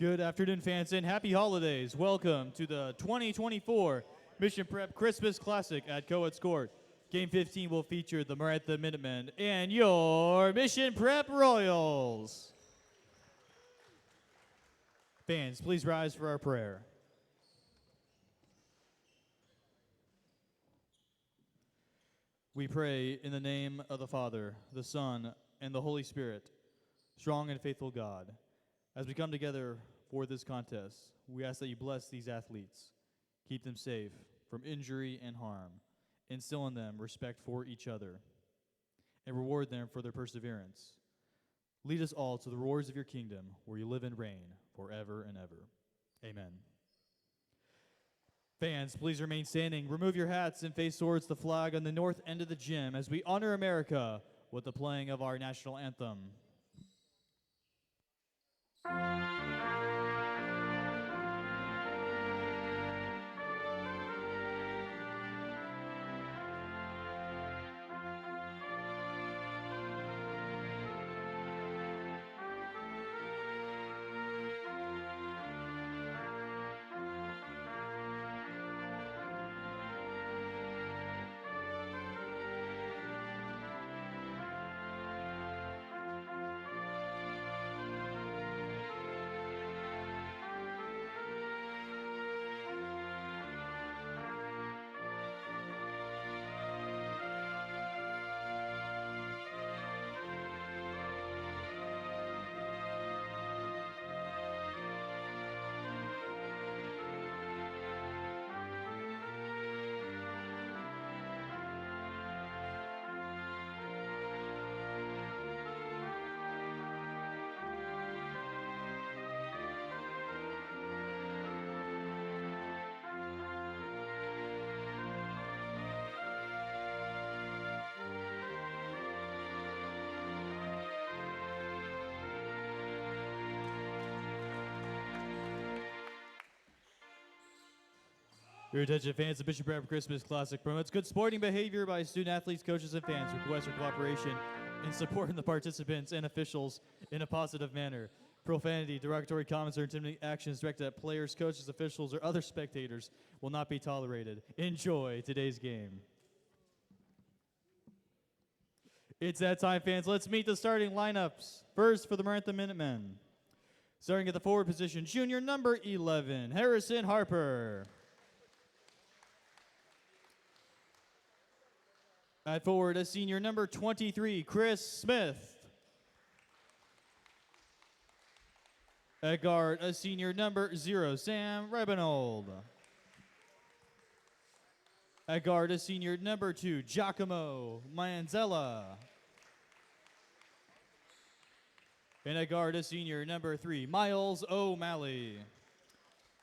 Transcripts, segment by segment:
Good afternoon, fans, and happy holidays. Welcome to the 2024 Mission Prep Christmas Classic at Coates Court. Game 15 will feature the Maranatha Minutemen and your Mission Prep Royals. Fans, please rise for our prayer. We pray in the name of the Father, the Son, and the Holy Spirit, strong and faithful God. As we come together for this contest, we ask that you bless these athletes, keep them safe from injury and harm, instill in them respect for each other, and reward them for their perseverance. Lead us all to the rewards of your kingdom, where you live and reign forever and ever. Amen. Fans, please remain standing. Remove your hats and face towards the flag on the north end of the gym as we honor America with the playing of our national anthem. Your attention, fans. The Mission Prep Christmas Classic promotes good sporting behavior by student athletes, coaches, and fans. Request for cooperation in supporting the participants and officials in a positive manner. Profanity, derogatory comments, or intimidating actions directed at players, coaches, officials, or other spectators will not be tolerated. Enjoy today's game. It's that time, fans. Let's meet the starting lineups. First, for the Maranatha Minutemen. Starting at the forward position, junior number 11, Harrison Harper. At forward, a senior number 23, Chris Smith. At guard, a senior number 0, Sam Rebenold. At guard, a senior number 2, Giacomo Manzella. And at guard, a senior number 3, Miles O'Malley.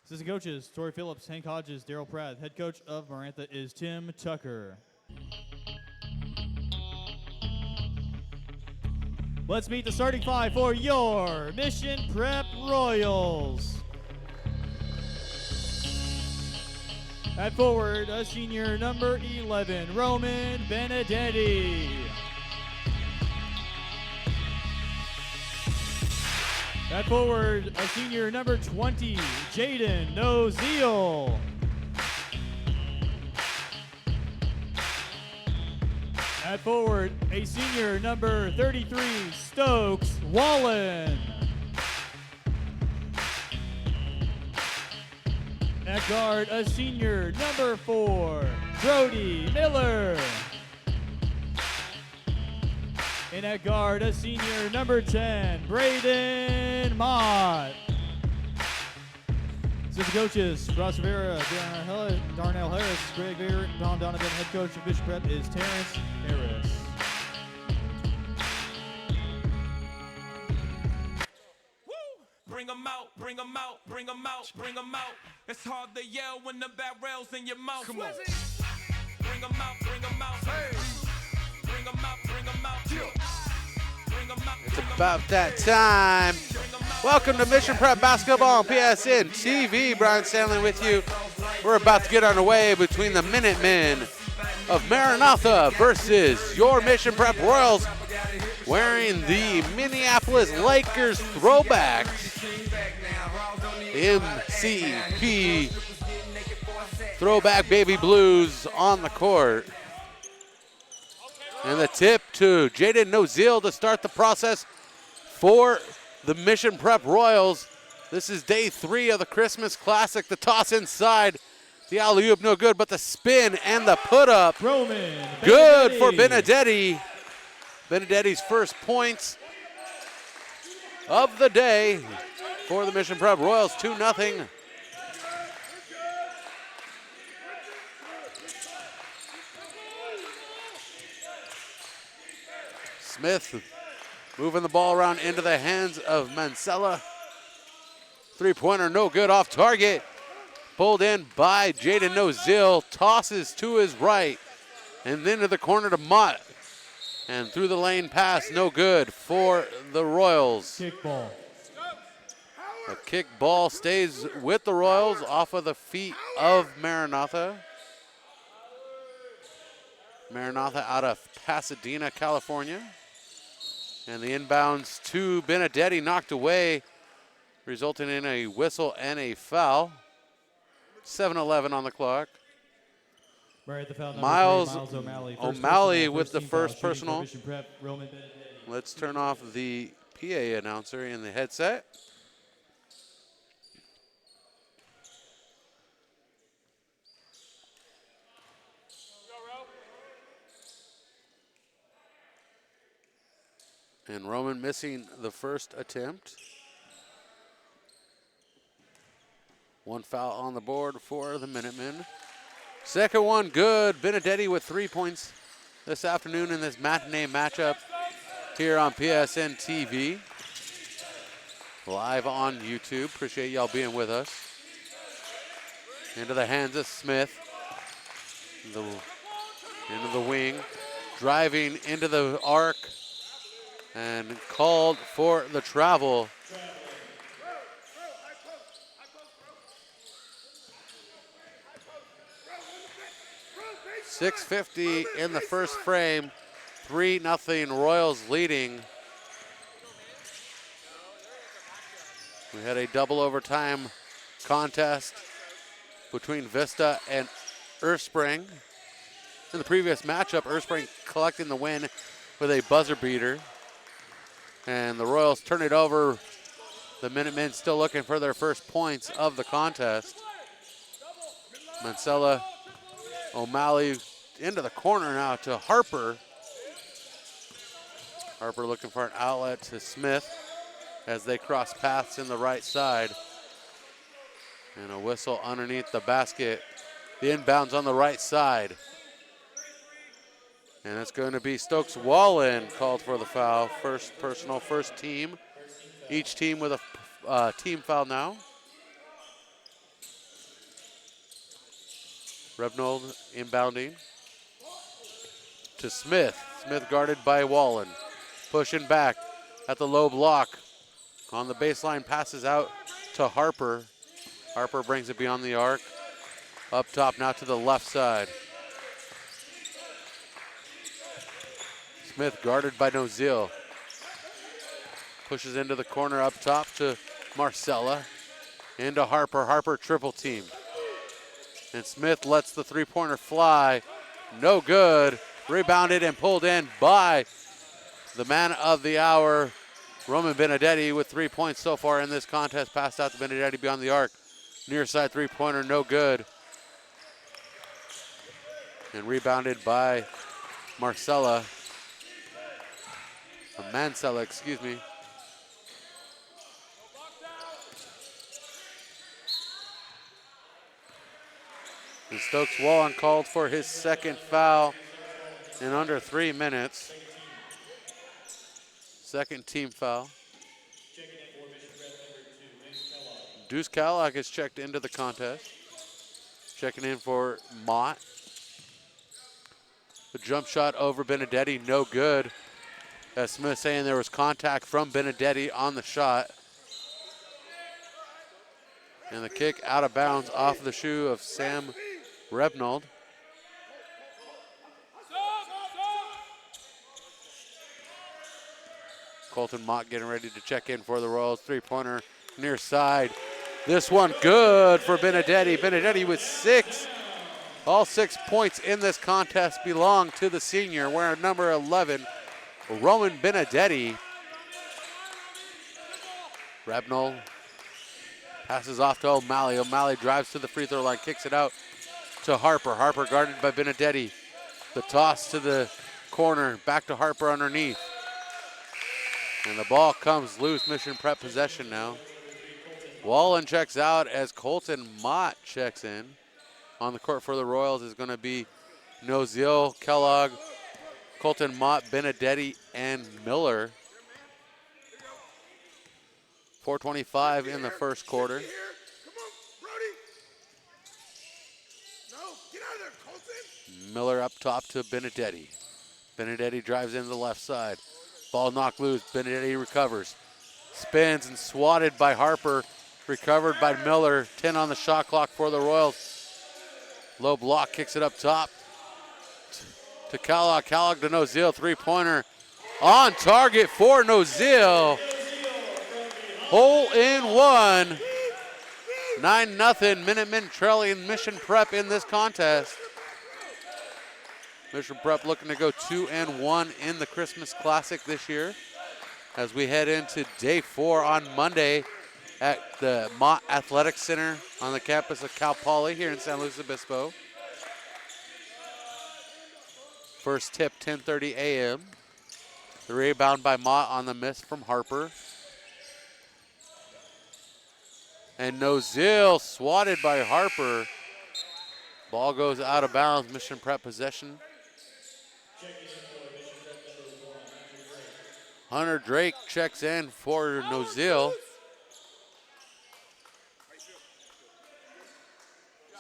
Assistant coaches, Tori Phillips, Hank Hodges, Daryl Pratt. Head coach of Maranatha is Tim Tucker. Let's meet the starting five for your Mission Prep Royals. At forward, a senior number 11, Roman Benedetti. At forward, a senior number 20, Jaden Noziel. At forward, a senior number 33, Stokes Wallen. At guard, a senior number 4, Brody Miller. And at guard, a senior number 10, Braden Mott. Assistant coaches, Ross Rivera, Darnell Harris, Greg Beer, Tom Donovan. Head coach of Mission Prep is Terrence Harris. Woo! Bring 'em out, bring 'em out, bring 'em out, bring 'em out. It's hard to yell when the barrel's in your mouth. Come on. Bring 'em out, bring 'em out. Hey. Bring 'em out, bring 'em out. Bring 'em out. It's about that time. Welcome to Mission Prep Basketball on PSNtv. Brian Stanley with you. We're about to get underway between the Minutemen of Maranatha versus your Mission Prep Royals wearing the Minneapolis Lakers throwbacks. MCP Throwback Baby Blues on the court. And the tip to Jaden Nozil to start the process for the Mission Prep Royals. This is day 3 of the Christmas Classic. The toss inside. The alley-oop no good, but the spin and the put-up. Roman Good Benedetti. for Benedetti. Benedetti's first points of the day for the Mission Prep Royals, 2-0. Smith moving the ball around into the hands of Mancella. Three-pointer no good, off target. Pulled in by Jaden Nozil, tosses to his right, and then to the corner to Mott. And through the lane pass, no good for the Royals. Kick ball. The kick ball stays with the Royals off of the feet of Maranatha. Maranatha out of Pasadena, California. And the inbounds to Benedetti knocked away, resulting in a whistle and a foul. 7:11 on the clock. Right at the foul, number Miles 3, Miles O'Malley. O'Malley with the First team foul, first shooting for personal. Mission Prep, Roman Benedetti. Let's turn off the PA announcer in the headset. And Roman missing the first attempt. One foul on the board for the Minutemen. Second one good. Benedetti with 3 points this afternoon in this matinee matchup here on PSNtv. Live on YouTube. Appreciate y'all being with us. Into the hands of Smith. Into the wing. Driving into the arc. And called for the travel. .650 in the first frame. 3-0 Royals leading. We had a double overtime contest between Vista and Urspring. In the previous matchup, Urspring collecting the win with a buzzer beater. And the Royals turn it over. The Minutemen still looking for their first points of the contest. Mancella, O'Malley into the corner now to Harper. Harper looking for an outlet to Smith as they cross paths in the right side. And a whistle underneath the basket. The inbounds on the right side. And it's going to be Stokes Wallen called for the foul. First personal, first team. Each team with a team foul now. Rebnold inbounding to Smith. Smith guarded by Wallen. Pushing back at the low block. On the baseline, passes out to Harper. Harper brings it beyond the arc. Up top now to the left side. Smith guarded by Nozil. Pushes into the corner up top to Marcella. Into Harper. Harper triple teamed. And Smith lets the three-pointer fly. No good. Rebounded and pulled in by the man of the hour, Roman Benedetti, with 3 points so far in this contest. Passed out to Benedetti beyond the arc. Near side three-pointer, no good. And rebounded by Mancella, excuse me. And Stokes Wallen called for his second foul in under 3 minutes. Second team foul. Deuce Cadillac is checked into the contest. Checking in for Mott. The jump shot over Benedetti, no good. As Smith saying there was contact from Benedetti on the shot. And the kick out of bounds off the shoe of Sam Rebnold. Colton Mott getting ready to check in for the Royals. Three-pointer near side. This one good for Benedetti. Benedetti with 6. All 6 points in this contest belong to the senior, wearing number 11, Roman Benedetti. Rebnell passes off to O'Malley. O'Malley drives to the free throw line, kicks it out to Harper. Harper guarded by Benedetti. The toss to the corner, back to Harper underneath. And the ball comes loose. Mission Prep possession now. Wallen checks out as Colton Mott checks in. On the court for the Royals is going to be Nozil, Kellogg, Colton Mott, Benedetti, and Miller. 4:25 in the first quarter. Miller up top to Benedetti. Benedetti drives into the left side. Ball knocked loose. Benedetti recovers. Spins and swatted by Harper. Recovered by Miller. 10 on the shot clock for the Royals. Low block, kicks it up top to Kellogg. Kellogg to Nozil. Three-pointer on target for Nozil. Hole in one. 9-0. Minutemen trailing Mission Prep in this contest. Mission Prep looking to go 2-1 in the Christmas Classic this year as we head into day 4 on Monday at the Mott Athletic Center on the campus of Cal Poly here in San Luis Obispo. First tip, 10:30 a.m. The rebound by Mott on the miss from Harper. And Nozil swatted by Harper. Ball goes out of bounds. Mission Prep possession. Hunter Drake checks in for Nozil.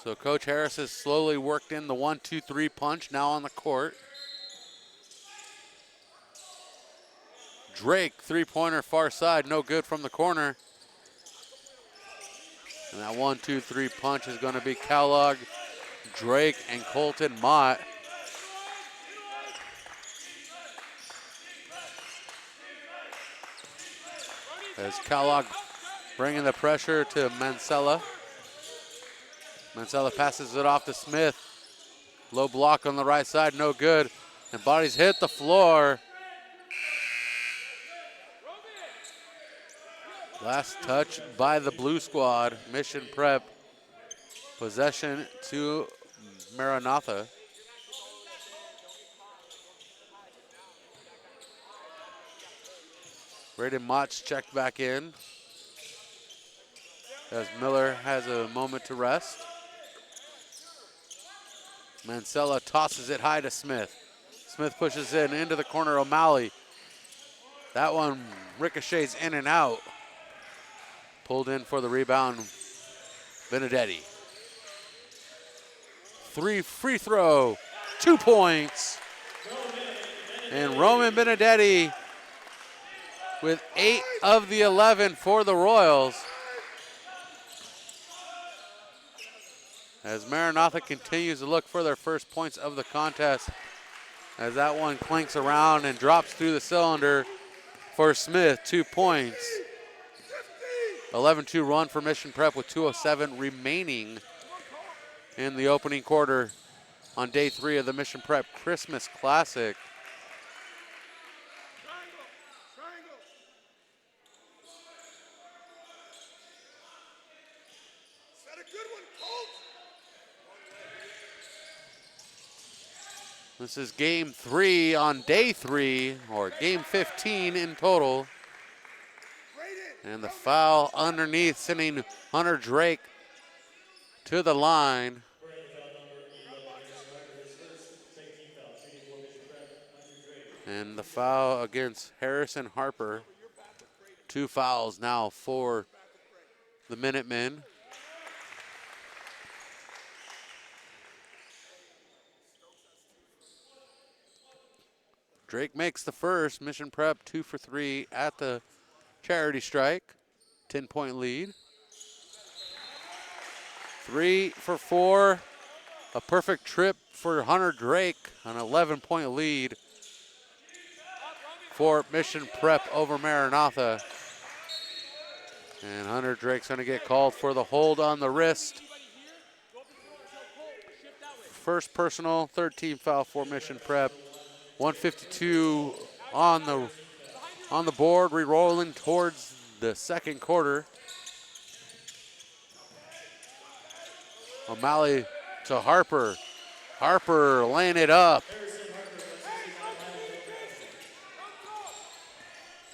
So Coach Harris has slowly worked in the 1-2-3 punch now on the court. Drake, three-pointer far side, no good from the corner. And that 1-2-3 punch is going to be Kellogg, Drake, and Colton Mott. As Kellogg bringing the pressure to Mancella. Mancella passes it off to Smith. Low block on the right side, no good. And bodies hit the floor. Last touch by the Blue Squad. Mission Prep. Possession to Maranatha. Braden Mott's checked back in as Miller has a moment to rest. Mancella tosses it high to Smith. Smith pushes in into the corner. O'Malley. That one ricochets in and out. Pulled in for the rebound, Benedetti. 3 free throw, 2 points. And Roman Benedetti with 8 of the 11 for the Royals. As Maranatha continues to look for their first points of the contest, as that one clinks around and drops through the cylinder for Smith, 2 points. 11-2 run for Mission Prep with 2:07 remaining in the opening quarter on day 3 of the Mission Prep Christmas Classic. This is game 3 on day 3, or game 15 in total. And the foul underneath, sending Hunter Drake to the line. And the foul against Harrison Harper. 2 fouls now for the Minutemen. Drake makes the first. Mission Prep 2 for 3 at the charity strike. 10-point lead. 3 for 4. A perfect trip for Hunter Drake. An 11-point lead for Mission Prep over Maranatha. And Hunter Drake's going to get called for the hold on the wrist. First personal, third team foul for Mission Prep. 152 on the board, re-rolling towards the second quarter. O'Malley to Harper. Harper laying it up.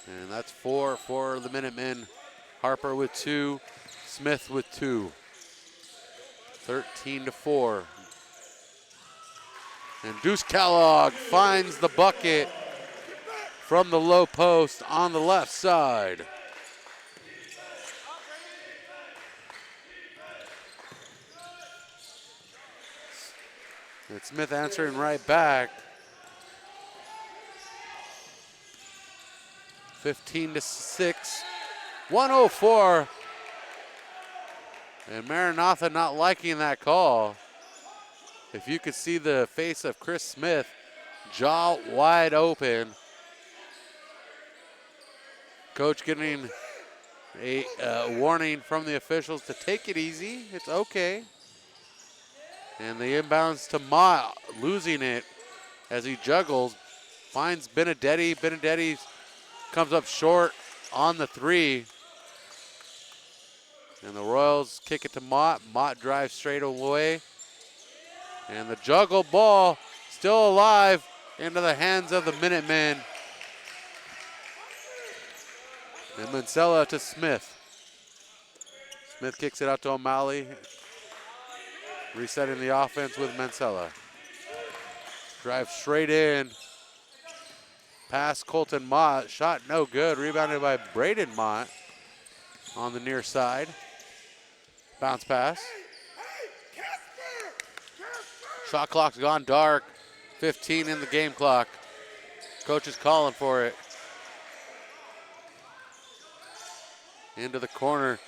And that's 4 for the Minutemen. Harper with 2, Smith with 2. 13-4. And Deuce Kellogg finds the bucket from the low post on the left side. And Smith answering right back. 15-6, 104. And Maranatha not liking that call. If you could see the face of Chris Smith, jaw wide open. Coach getting a warning from the officials to take it easy. It's okay. And the inbounds to Mott, losing it as he juggles. Finds Benedetti. Benedetti comes up short on the 3. And the Royals kick it to Mott. Mott drives straight away. And the juggle ball still alive into the hands of the Minutemen. And Mancella to Smith. Smith kicks it out to O'Malley. Resetting the offense with Mancella. Drive straight in. Pass Colton Mott. Shot no good. Rebounded by Braden Mott on the near side. Bounce pass. Shot clock's gone dark. 15 in the game clock. Coach is calling for it. Into the corner.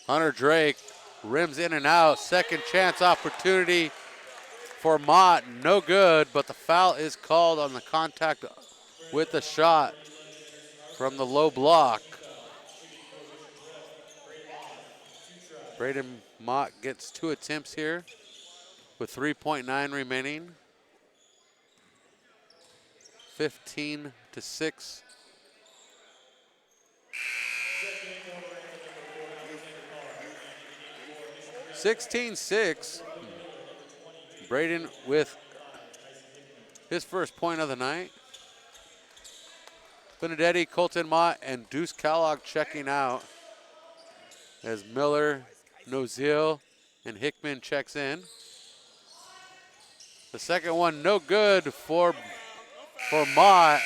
Hunter Drake rims in and out. Second chance opportunity for Mott. No good, but the foul is called on the contact with the shot from the low block. Braden Mott gets 2 attempts here with 3.9 remaining. 15-6. (16-6). Braden with his first point of the night. Benedetti, Colton Mott, and Deuce Kellogg checking out as Miller, Nozil, and Hickman checks in. The second one no good for Mott.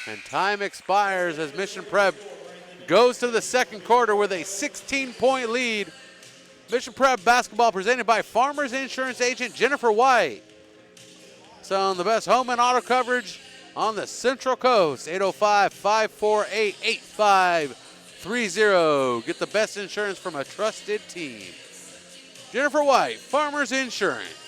And time expires as Mission Prep goes to the second quarter with a 16-point lead. Mission Prep basketball presented by Farmers Insurance agent Jennifer White. Selling the best home and auto coverage on the Central Coast. 805-548-8530. Get the best insurance from a trusted team. Jennifer White, Farmers Insurance.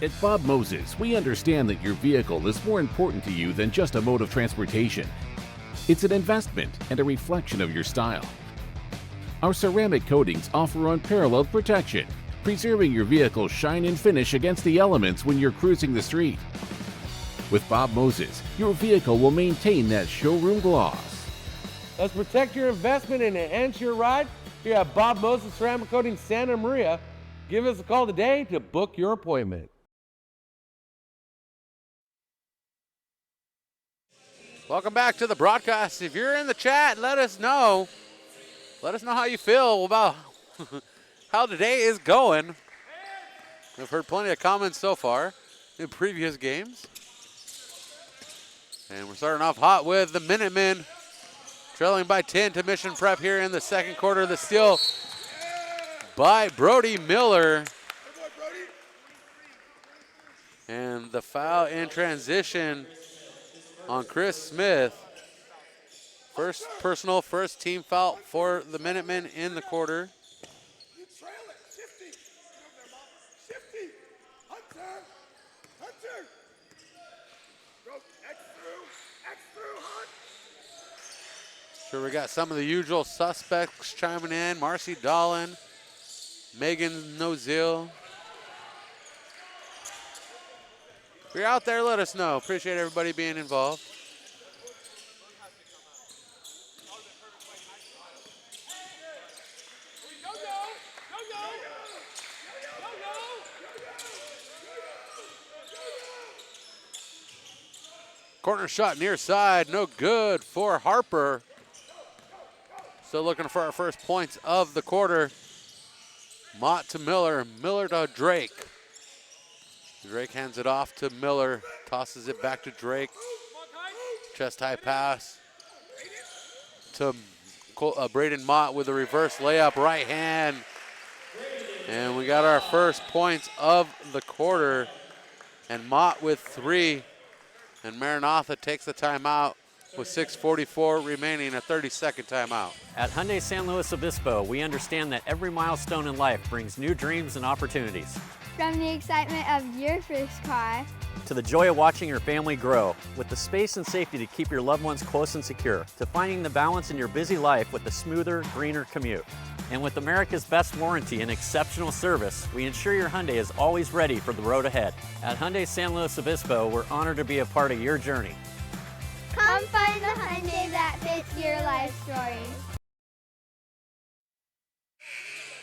At Bob Moses, we understand that your vehicle is more important to you than just a mode of transportation. It's an investment and a reflection of your style. Our ceramic coatings offer unparalleled protection, preserving your vehicle's shine and finish against the elements when you're cruising the street. With Bob Moses, your vehicle will maintain that showroom gloss. Let's protect your investment and enhance your ride here at Bob Moses Ceramic Coating Santa Maria. Give us a call today to book your appointment. Welcome back to the broadcast. If you're in the chat, let us know. Let us know how you feel about how today is going. We've heard plenty of comments so far in previous games. And we're starting off hot with the Minutemen trailing by 10 to Mission Prep here in the second quarter. The steal by Brody Miller. And the foul in transition on Chris Smith. First personal, first team foul for the Minutemen in the quarter. You trail it. Shifty. Shifty. Hunter. Hunter. Go X through, Hunt. Sure, we got some of the usual suspects chiming in. Marcy Dolan, Megan Nozil. If you're out there, let us know. Appreciate everybody being involved. Corner shot near side, no good for Harper. Still looking for our first points of the quarter. Mott to Miller, Miller to Drake. Drake hands it off to Miller, tosses it back to Drake. Chest high pass to Braden Mott with a reverse layup, right hand. And we got our first points of the quarter. And Mott with 3. And Maranatha takes the timeout with 6:44 remaining, a 30-second timeout. At Hyundai San Luis Obispo, we understand that every milestone in life brings new dreams and opportunities. From the excitement of your first car To the joy of watching your family grow, with the space and safety to keep your loved ones close and secure, to finding the balance in your busy life with a smoother, greener commute. And with America's best warranty and exceptional service, we ensure your Hyundai is always ready for the road ahead. At Hyundai San Luis Obispo, we're honored to be a part of your journey. come find the Hyundai that fits your life story.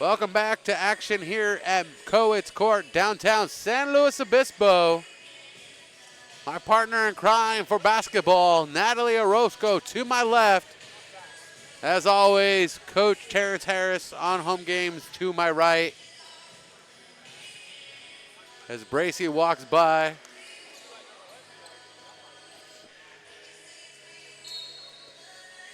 Welcome back to action here at Coates Court, downtown San Luis Obispo. My partner in crime for basketball, Natalie Orozco, to my left. As always, Coach Terrence Harris on home games to my right. As Bracy walks by.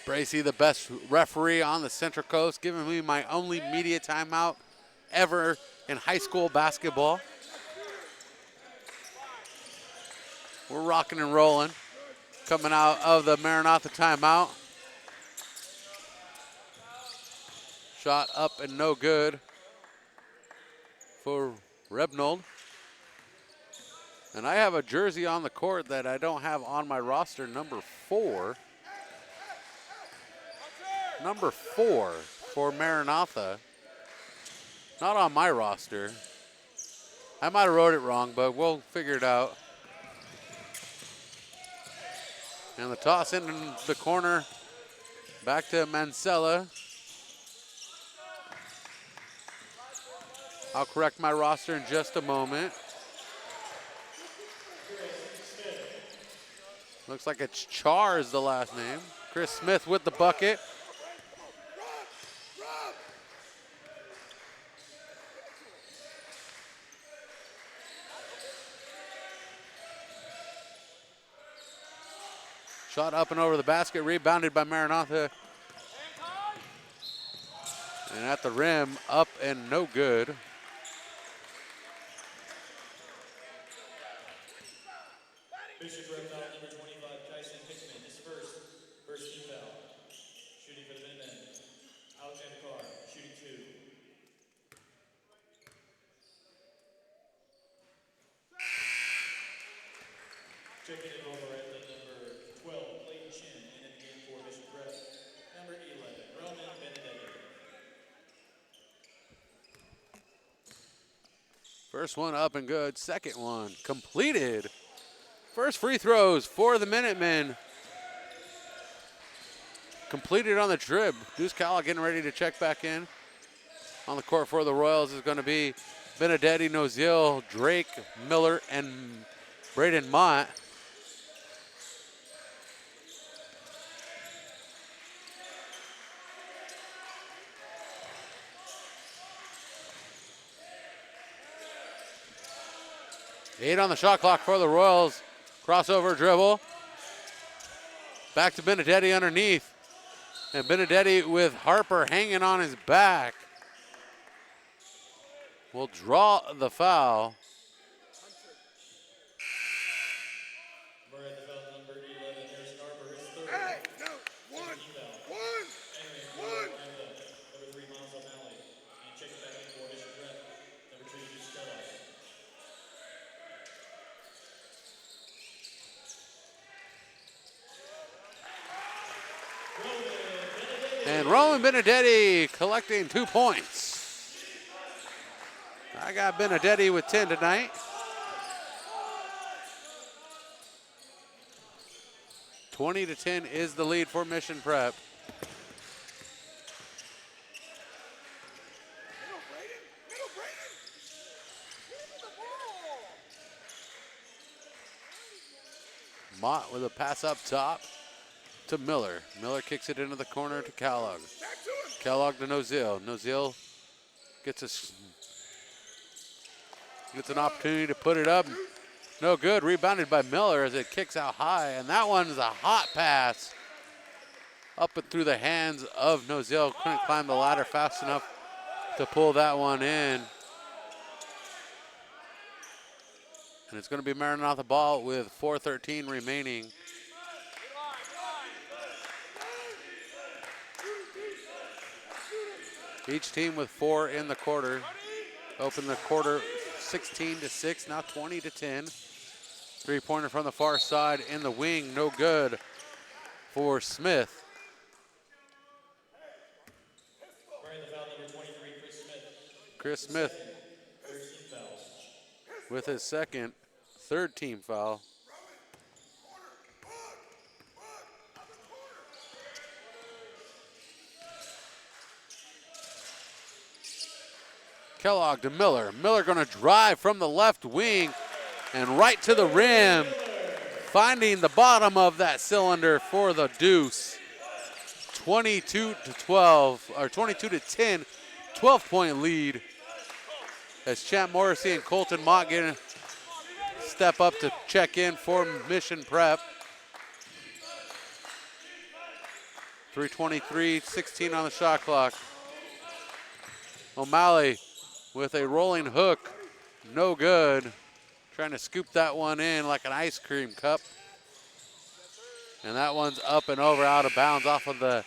Bracy, the best referee on the Central Coast, giving me my only media timeout ever in high school basketball. We're rocking and rolling. Coming out of the Maranatha timeout. Shot up and no good for Rebnold. And I have a jersey on the court that I don't have on my roster, number 4. Number 4 for Maranatha. Not on my roster. I might have wrote it wrong, but we'll figure it out. And the toss in the corner. Back to Mancella. I'll correct my roster in just a moment. Looks like it's Char is the last name. Chris Smith with the bucket. Shot up and over the basket, rebounded by Maranatha. And at the rim, up and no good. Bishop Red foul number 25, Tyson Hickman, his first team foul. Shooting for the Minutemen. Alexander Carr, shooting 2. Checking in over at the number 12, Clayton Chin, and in the game for Bishop Red, number 11, Roman Benedetti. First one up and good. Second one completed. First free throws for the Minutemen. Completed on the trip. Deuce Calla getting ready to check back in. On the court for the Royals is going to be Benedetti, Nozil, Drake, Miller, and Braden Mott. Eight on the shot clock for the Royals. Crossover dribble. Back to Benedetti underneath. And Benedetti with Harper hanging on his back. Will draw the foul. We're at the foul number 11, Harrison Harper, his third. Hey, no, 1. And Roman Benedetti collecting 2 points. I got Benedetti with 10 tonight. 20-10 is the lead for Mission Prep. Mott with a pass up top to Miller. Miller kicks it into the corner to Kellogg. Kellogg to Nozil. Nozil gets an opportunity to put it up. No good. Rebounded by Miller as it kicks out high. And that one is a hot pass up and through the hands of Nozil. Couldn't climb the ladder fast enough to pull that one in. And it's going to be Maranatha ball with 4:13 remaining. Each team with 4 in the quarter. Open the quarter 16-6, now 20-10. Three-pointer from the far side in the wing, no good for Smith. Chris Smith with his second, third team foul. Kellogg to Miller. Miller gonna drive from the left wing and right to the rim, finding the bottom of that cylinder for the deuce. 22-12, or 22-10, 12-point lead. As Champ Morrissey and Colton Mott get a step up to check in for Mission Prep. 3:23, 16 on the shot clock. O'Malley with a rolling hook, no good. Trying to scoop that one in like an ice cream cup. And that one's up and over out of bounds off of the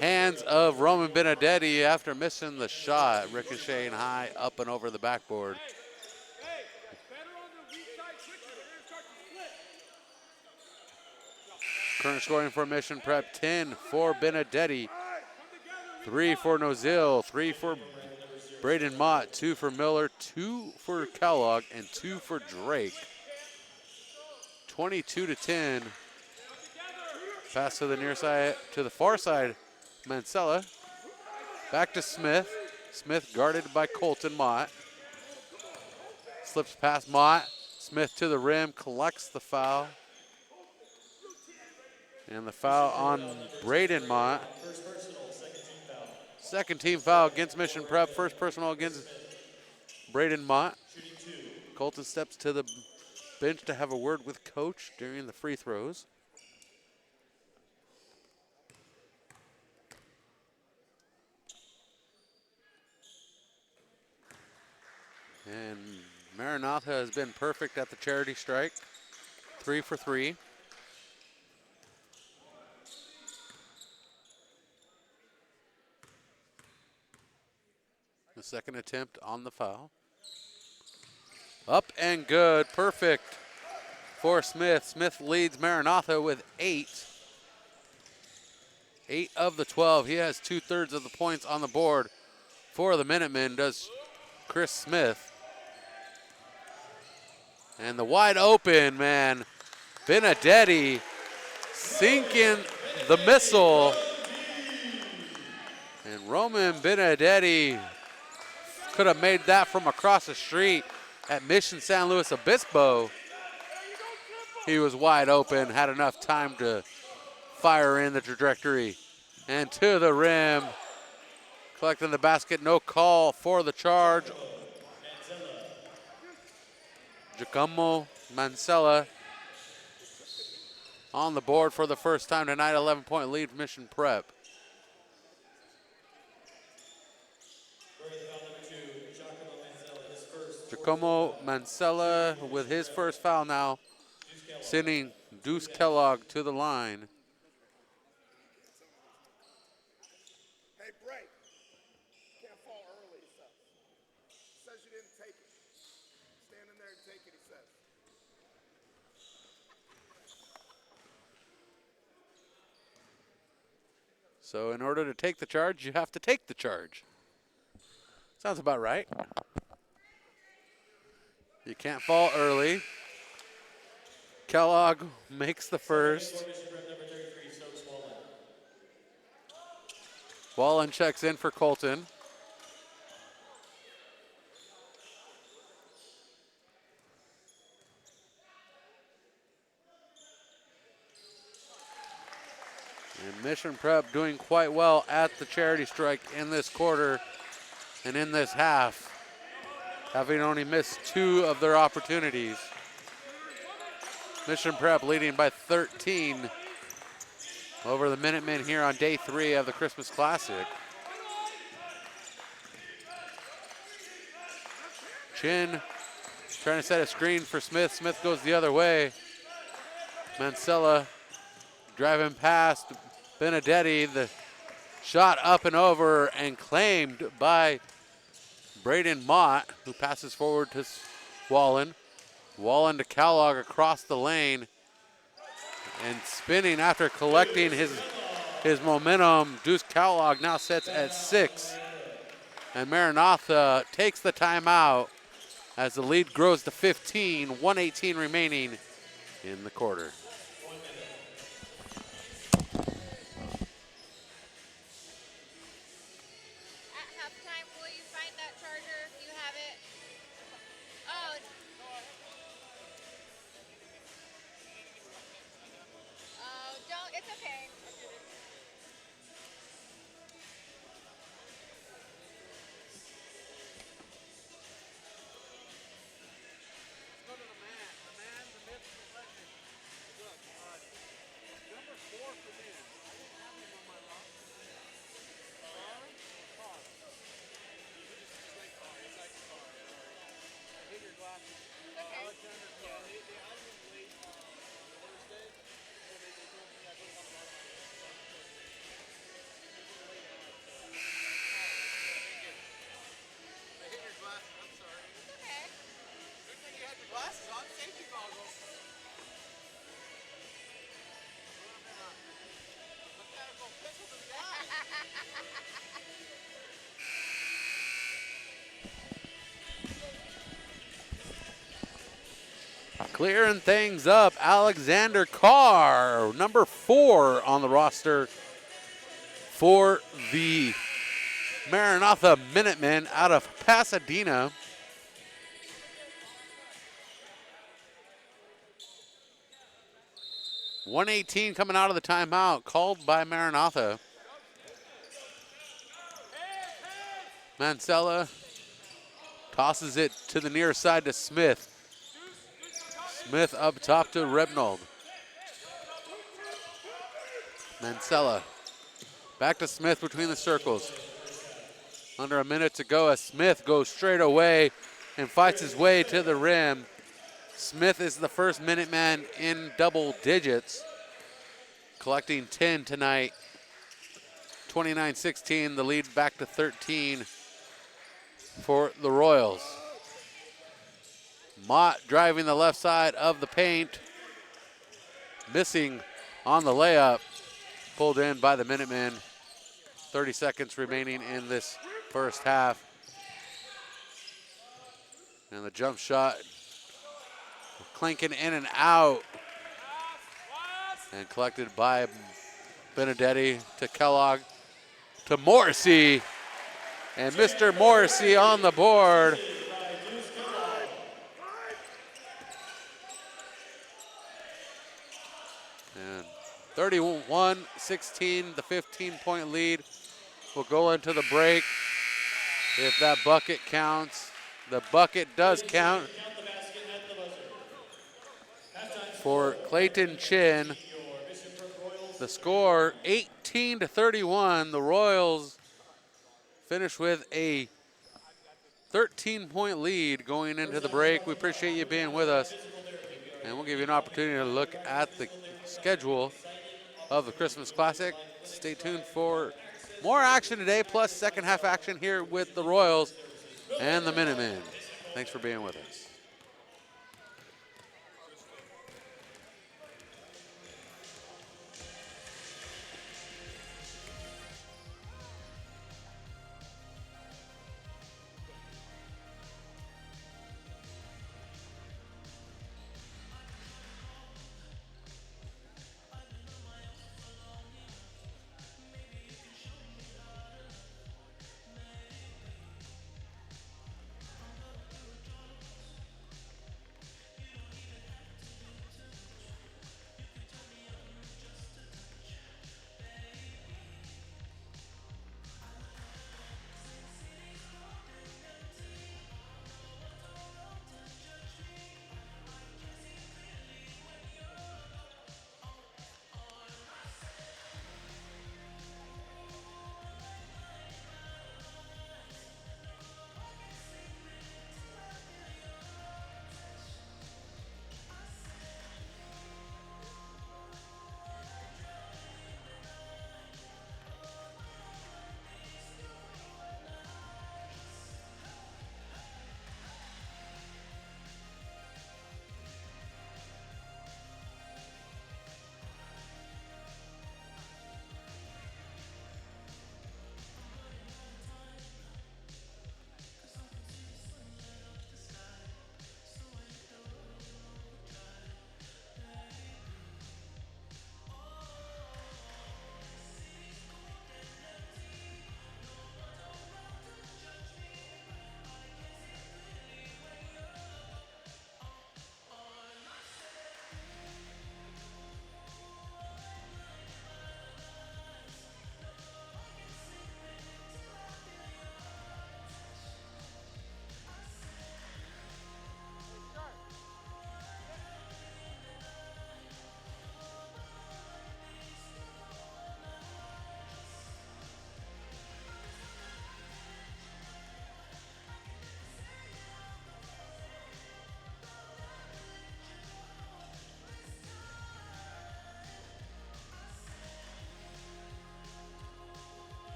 hands of Roman Benedetti after missing the shot, ricocheting high up and over the backboard. Current scoring for Mission Prep, 10 for Benedetti, 3 for Nozil, 3 for Braden Mott, 2 for Miller, 2 for Kellogg, and 2 for Drake. 22-10. Pass to the near side, to the far side, Mancella. Back to Smith. Smith guarded by Colton Mott. Slips past Mott. Smith to the rim, collects the foul. And the foul on Braden Mott. Second team foul against Mission Prep. First personal against Braden Mott. Colton steps to the bench to have a word with coach during the free throws. And Maranatha has been perfect at the charity strike. 3 for 3. The second attempt on the foul. Up and good, perfect for Smith. Smith leads Maranatha with 8. 8 of the 12. He has 2/3 of the points on the board for the Minutemen, does Chris Smith. And the wide open, man, Benedetti sinking the missile. And Roman Benedetti could have made that from across the street at Mission San Luis Obispo. He was wide open, had enough time to fire in the trajectory. And to the rim, collecting the basket, no call for the charge. Giacomo Mancella on the board for the first time tonight, 11-point lead Mission Prep. Giacomo Mancella with his first foul now, sending Deuce Kellogg to the line. Hey, break. Can't fall early, he says. Says you didn't take it. Stand in there and take it, he says. So in order to take the charge, you have to take the charge. Sounds about right. You can't fall early. Kellogg makes the first. Wallen checks in for Colton. And Mission Prep doing quite well at the charity strike in this quarter and in this half, having only missed 2 of their opportunities. Mission Prep leading by 13 over the Minutemen here on day 3 of the Christmas Classic. Chin trying to set a screen for Smith. Smith goes the other way. Mancella driving past Benedetti. The shot up and over and claimed by Braden Mott, who passes forward to Wallen. Wallen to Kellogg across the lane and spinning after collecting his momentum. Deuce Kellogg now sets at 6. And Maranatha takes the timeout as the lead grows to 15, 1:18 remaining in the quarter. Clearing things up, Alexander Carr, number 4 on the roster for the Maranatha Minutemen out of Pasadena. .118 coming out of the timeout, called by Maranatha. Mancella tosses it to the near side to Smith. Smith up top to Rebnold. Mancella back to Smith between the circles. Under a minute to go as Smith goes straight away and fights his way to the rim. Smith is the first Minuteman in double digits, collecting 10 tonight. 29-16, the lead back to 13 for the Royals. Mott driving the left side of the paint, missing on the layup, pulled in by the Minutemen. 30 seconds remaining in this first half. And the jump shot clanking in and out and collected by Benedetti to Kellogg to Morrissey. And Mr. Morrissey on the board. And 31-16, the 15-point lead will go into the break. If that bucket counts, the bucket does count for Clayton Chin. The score 18-31. The Royals finish with a 13-point lead going into the break. We appreciate you being with us, and we'll give you an opportunity to look at the schedule of the Christmas Classic. Stay tuned for more action today, plus second half action here with the Royals and the Minutemen. Thanks for being with us.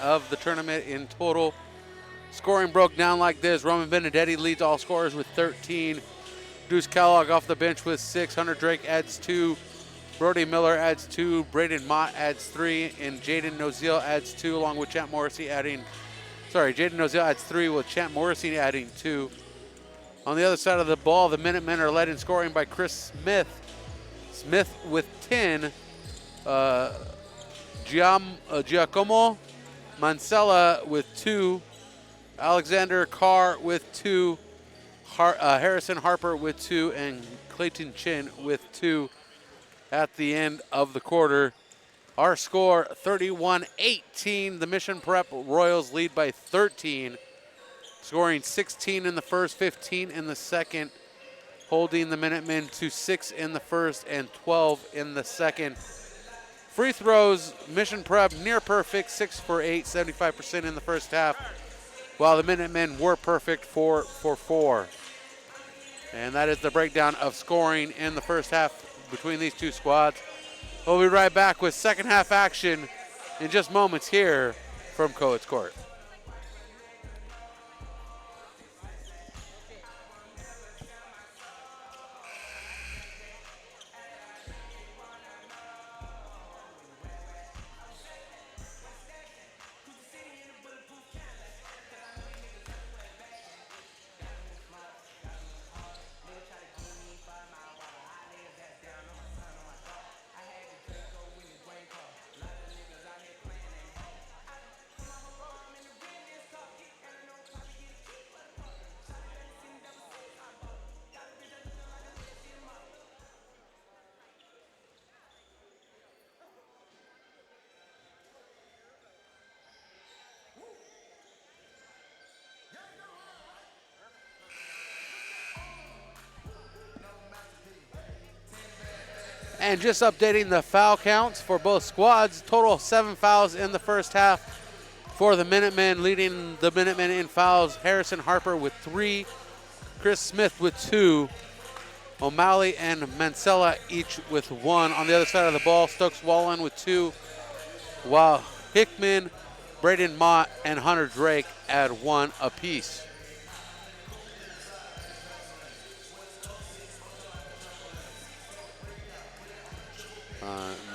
of the tournament in total. Scoring broke down like this. Roman Benedetti leads all scorers with 13. Deuce Kellogg off the bench with 6. Hunter Drake adds 2. Brody Miller adds 2. Braden Mott adds 3. And Jaden Noziel adds 2, along with Champ Morrissey adding, Jaden Noziel adds 3, with Champ Morrissey adding 2. On the other side of the ball, the Minutemen are led in scoring by Chris Smith. Smith with 10. Giacomo Mancella with 2. Alexander Carr with 2. Harrison Harper with 2. And Clayton Chin with 2 at the end of the quarter. Our score, 31-18. The Mission Prep Royals lead by 13, scoring 16 in the first, 15 in the second, holding the Minutemen to 6 in the first and 12 in the second. Free throws, Mission Prep near perfect, 6 for 8, 75% in the first half, while the Minutemen were perfect, 4 for 4. And that is the breakdown of scoring in the first half between these two squads. We'll be right back with second half action in just moments here from Coates Court. And just updating the foul counts for both squads. Total 7 fouls in the first half for the Minutemen. Leading the Minutemen in fouls, Harrison Harper with 3, Chris Smith with 2, O'Malley and Mancella each with 1. On the other side of the ball, Stokes Wallen with 2, while Hickman, Braden Mott, and Hunter Drake add 1 apiece.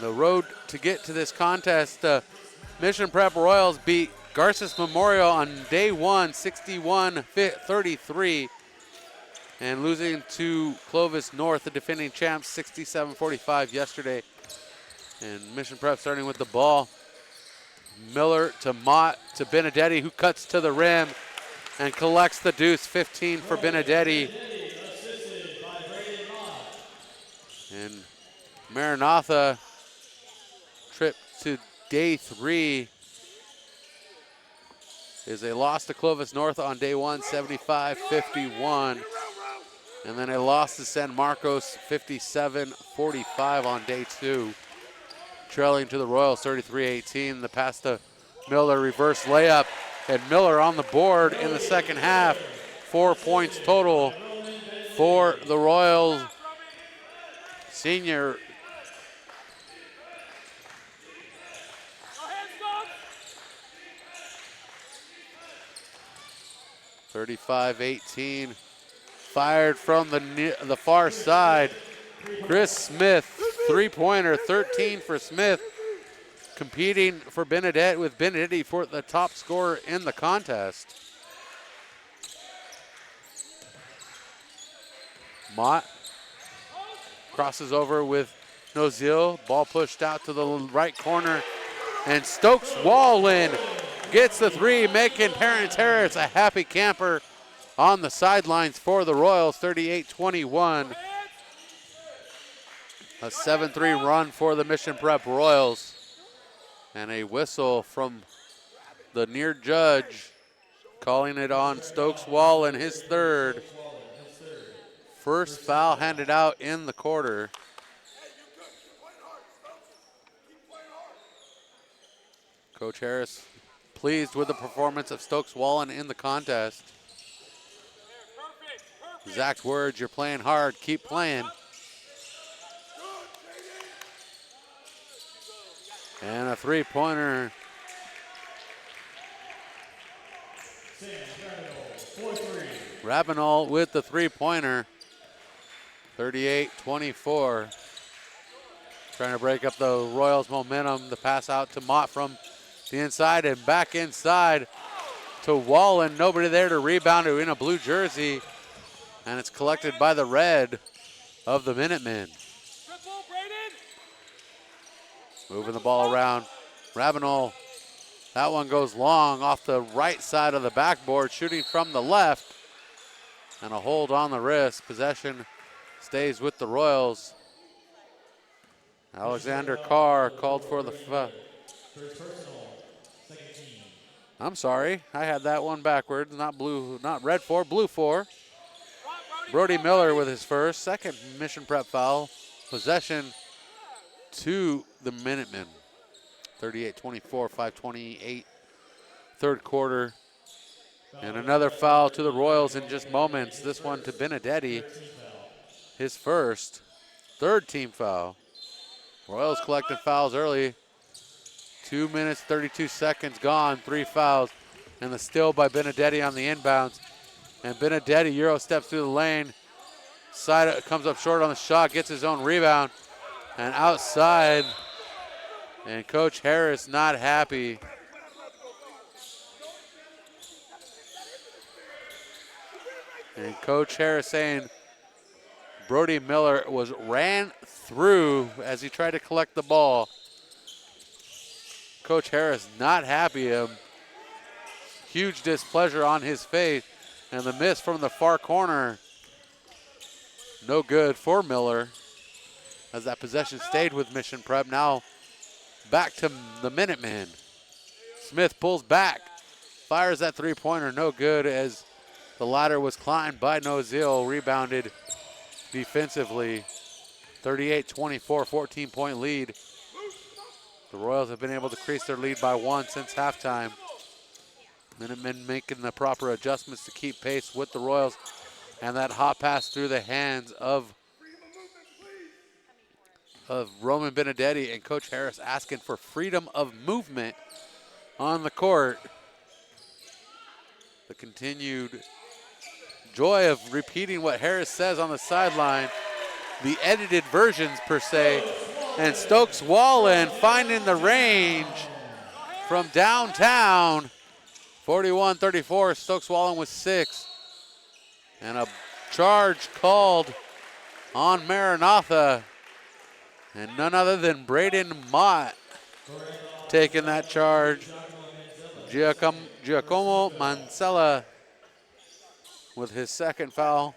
The road to get to this contest, Mission Prep Royals beat Garces Memorial on day 1, 61-33, and losing to Clovis North, the defending champs, 67-45 yesterday. And Mission Prep starting with the ball. Miller to Mott to Benedetti, who cuts to the rim and collects the deuce. 15 for Benedetti. And Maranatha trip to day 3 is a loss to Clovis North on day 1, 75-51. And then a loss to San Marcos, 57-45 on day 2. Trailing to the Royals, 33-18. The pass to Miller, reverse layup, and Miller on the board in the second half. 4 points total for the Royals. Senior 35-18, fired from the far side. Chris Smith, three-pointer, 13 for Smith, competing for Benedetti, with Benedetti for the top scorer in the contest. Mott crosses over with Noziel, ball pushed out to the right corner, and Stokes Wallen gets the 3, making Terrence Harris a happy camper on the sidelines for the Royals, 38-21. A 7-3 run for the Mission Prep Royals. And a whistle from the near judge, calling it on Stokes Wallen, his third. First foul handed out in the quarter. Coach Harris pleased with the performance of Stokes Wallen in the contest. Exact words, you're playing hard, keep playing. And a three-pointer Ravenel with the three-pointer. 38-24. Trying to break up the Royals' momentum. The pass out to Mott from the inside and back inside to Wallen. Nobody there to rebound it in a blue jersey. And it's collected by the red of the Minutemen. Moving the ball around. Ravenel, that one goes long off the right side of the backboard, shooting from the left. And a hold on the wrist. Possession stays with the Royals. Alexander Carr called for the I'm sorry, I had that one backwards. Not blue, not red four, blue four. Brody Miller with his first, second Mission Prep foul. Possession to the Minutemen. 38-24, 5:28, third quarter. And another foul to the Royals in just moments. This one to Benedetti, his first, third team foul. Royals collected fouls early. 2 minutes, 32 seconds gone, 3 fouls. And the steal by Benedetti on the inbounds. And Benedetti Euro steps through the lane. Side comes up short on the shot, gets his own rebound. And outside. And Coach Harris not happy. And Coach Harris saying Brody Miller was ran through as he tried to collect the ball. Coach Harris not happy. Huge displeasure on his face. And the miss from the far corner, no good for Miller. As that possession stayed with Mission Prep. Now back to the Minutemen. Smith pulls back, fires that three-pointer, no good as the ladder was climbed by Nozil, rebounded defensively. 38-24, 14-point lead. The Royals have been able to increase their lead by 1 since halftime. Minutemen making the proper adjustments to keep pace with the Royals. And that hot pass through the hands of Roman Benedetti, and Coach Harris asking for freedom of movement on the court. The continued joy of repeating what Harris says on the sideline, the edited versions per se, and Stokes Wallen finding the range from downtown. 41-34, Stokes Wallen with 6. And a charge called on Maranatha. And none other than Braden Mott taking that charge. Giacomo Mancella with his second foul.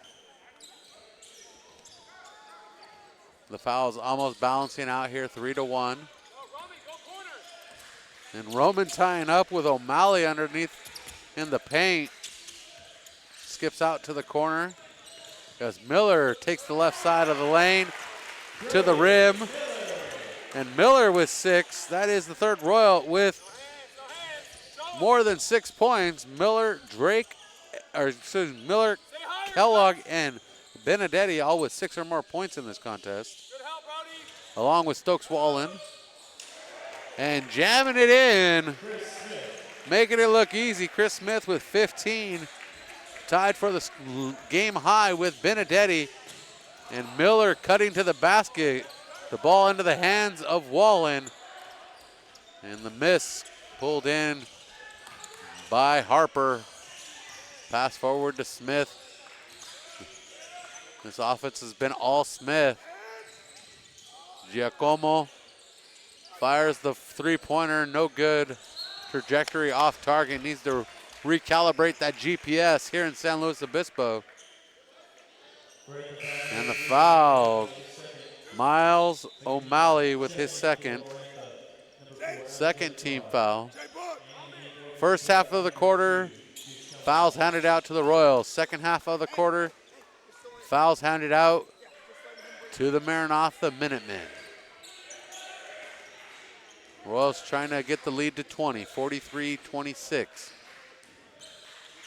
The foul is almost balancing out here, 3-1. And Roman tying up with O'Malley underneath in the paint. Skips out to the corner as Miller takes the left side of the lane to the rim. And Miller with 6. That is the third Royal with more than 6 points. Miller, Kellogg, and Benedetti all with 6 or more points in this contest. Along with Stokes Wallen. And jamming it in, making it look easy. Chris Smith with 15. Tied for the game high with Benedetti. And Miller cutting to the basket. The ball into the hands of Wallen. And the miss pulled in by Harper. Pass forward to Smith. This offense has been all Smith. Giacomo fires the three-pointer, no good. Trajectory off target, needs to recalibrate that GPS here in San Luis Obispo. And the foul, Miles O'Malley with his second team foul. First half of the quarter, fouls handed out to the Royals. Second half of the quarter, fouls handed out to the Maranatha Minutemen. Royals trying to get the lead to 20, 43-26.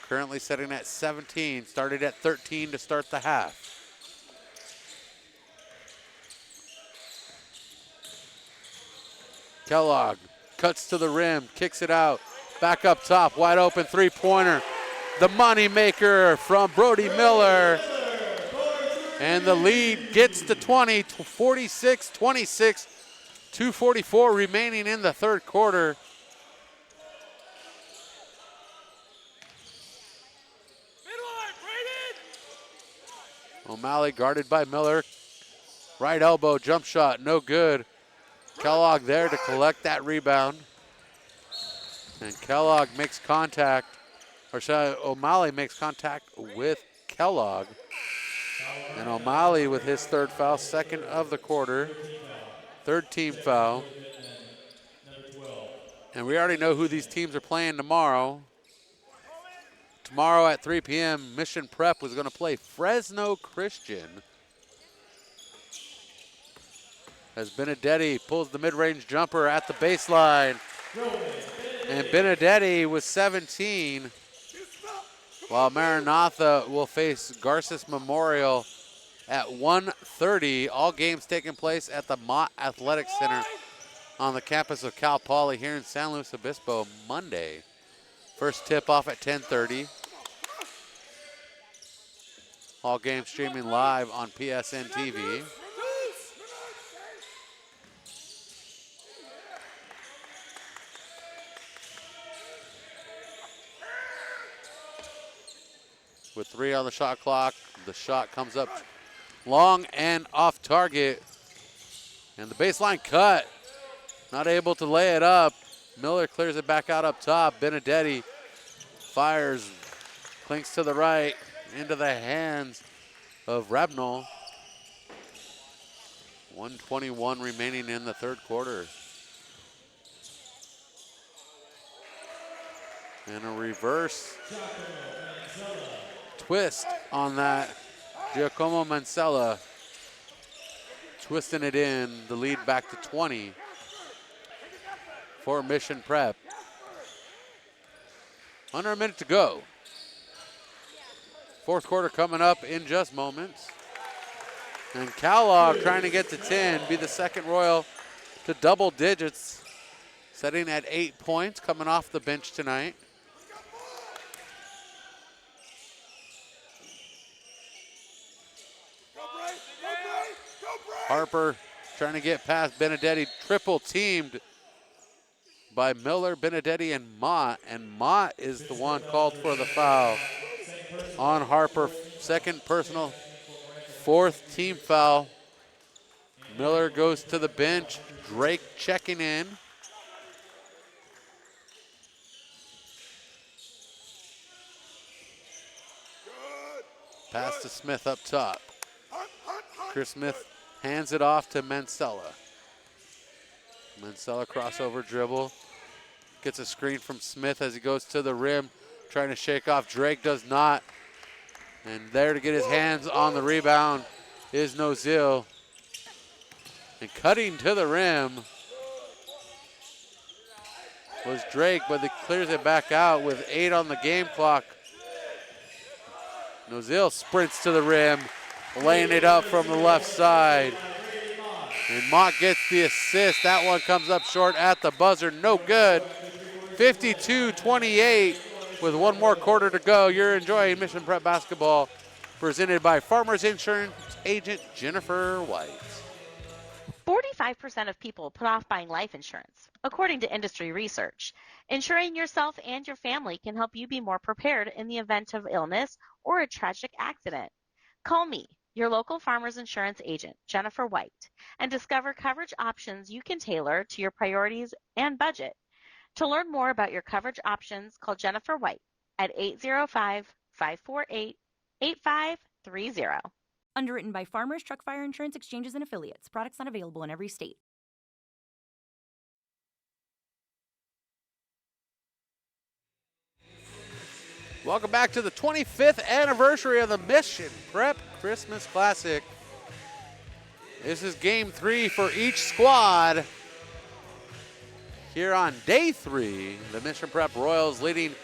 Currently sitting at 17, started at 13 to start the half. Kellogg cuts to the rim, kicks it out, back up top, wide open three-pointer, the moneymaker from Brody Miller. And the lead gets to 20, 46-26, 2:44 remaining in the third quarter. O'Malley guarded by Miller. Right elbow, jump shot, no good. Kellogg there to collect that rebound. And Kellogg makes contact, or sorry, O'Malley makes contact with Kellogg. And O'Malley with his third foul, second of the quarter. Third team foul. And we already know who these teams are playing tomorrow. Tomorrow at 3 p.m., Mission Prep was going to play Fresno Christian. As Benedetti pulls the mid-range jumper at the baseline. And Benedetti with 17. While Maranatha will face Garces Memorial at 1:30. All games taking place at the Mott Athletic Center on the campus of Cal Poly here in San Luis Obispo Monday. First tip off at 10:30. All games streaming live on PSNtv. With 3 on the shot clock, the shot comes up long and off target. And the baseline cut, not able to lay it up. Miller clears it back out up top. Benedetti fires, clinks to the right, into the hands of Rabnol. 1:21 remaining in the third quarter. And a reverse twist on that. Giacomo Mancella twisting it in, the lead back to 20 for Mission Prep. Under a minute to go. Fourth quarter coming up in just moments. And Kellogg trying to get to 10, be the second Royal to double digits, setting at 8 points, coming off the bench tonight. Harper trying to get past Benedetti, triple teamed by Miller, Benedetti, and Mott. And Mott is the one called for the foul on Harper. Second personal, fourth team foul. Miller goes to the bench. Drake checking in. Pass to Smith up top. Chris Smith hands it off to Mancella. Mancella crossover dribble. Gets a screen from Smith as he goes to the rim, trying to shake off Drake, does not. And there to get his hands on the rebound is Nozil. And cutting to the rim was Drake, but he clears it back out with 8 on the game clock. Nozil sprints to the rim, laying it up from the left side. And Mott gets the assist. That one comes up short at the buzzer. No good. 52-28 with one more quarter to go. You're enjoying Mission Prep basketball presented by Farmers Insurance agent Jennifer White. 45% of people put off buying life insurance, according to industry research. Insuring yourself and your family can help you be more prepared in the event of illness or a tragic accident. Call me, your local Farmers Insurance agent, Jennifer White, and discover coverage options you can tailor to your priorities and budget. To learn more about your coverage options, call Jennifer White at 805-548-8530. Underwritten by Farmers Truck Fire Insurance Exchanges and Affiliates. Products not available in every state. Welcome back to the 25th anniversary of the Mission Prep Christmas Classic. This is game 3 for each squad. Here on day 3, the Mission Prep Royals leading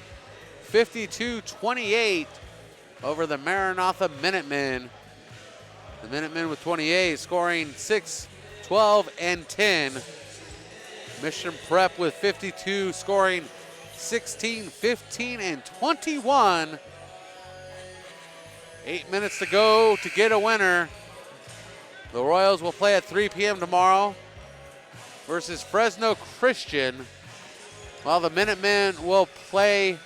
52-28 over the Maranatha Minutemen. The Minutemen with 28, scoring 6, 12, and 10. Mission Prep with 52, scoring 16, 15, and 21. 8 minutes to go to get a winner. The Royals will play at 3 p.m. tomorrow versus Fresno Christian, while the Minutemen will play